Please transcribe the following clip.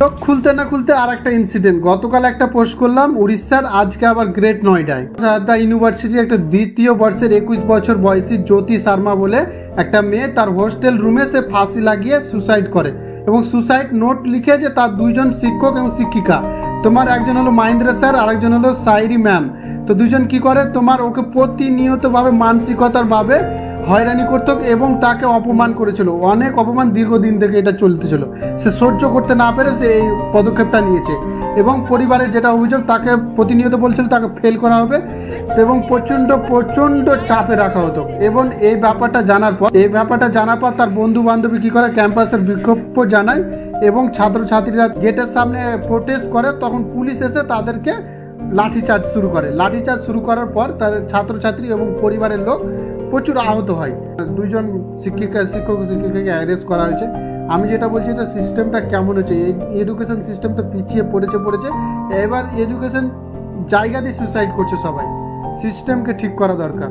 চোখ খুলতে না খুলতে আর একটা ইনসিডেন্ট, গতকাল একটা পোস্ট করলাম উড়িষ্যার, আজকে আবার গ্রেট নয়ডায় সারদা ইউনিভার্সিটির একটা দ্বিতীয় বর্ষের 21 বছর বয়সী জ্যোতি শর্মা বলে একটা মেয়ে তার হোস্টেল রুমে সে ফাঁসি লাগিয়ে সুসাইড করে এবং সুসাইড নোট লিখে যে তার দুইজন শিক্ষক এবং শিক্ষিকা, তোমার একজন হলো মহেন্দ্র স্যার আর একজন হলো সাইরি ম্যাম, তো দুজন কি করে তোমার ওকে প্রতিনিয়তভাবে মানসিকতার ভাবে হয়রানি করত এবং তাকে অপমান করেছিল, অনেক অপমান, দীর্ঘদিন থেকে এটা চলতেছিল। সে সহ্য করতে না পেরে সে এই পদক্ষেপটা নিয়েছে এবং পরিবারের যেটা অভিযোগ তাকে প্রতিনিয়ত বলছিল তাকে ফেল করা হবে এবং প্রচণ্ড চাপে রাখা হতো। এবং এই ব্যাপারটা জানার পর তার বন্ধু বান্ধবী কী করে ক্যাম্পাসের বিক্ষোভ জানায় এবং ছাত্রছাত্রীরা গেটের সামনে প্রোটেস্ট করে, তখন পুলিশ এসে তাদেরকে লাঠিচার্জ শুরু করার পর তার ছাত্রছাত্রী এবং পরিবারের লোক প্রচুর আহত হয়। দুইজন শিক্ষক শিক্ষিকাকে অ্যারেস্ট করা হয়েছে। আমি যেটা বলছি এটা সিস্টেমটা কেমন হচ্ছে, এই এডুকেশন সিস্টেম তো পিছিয়ে পড়েছে। এবার এডুকেশন জায়গা দিয়ে সুসাইড করছে সবাই, সিস্টেমকে ঠিক করা দরকার।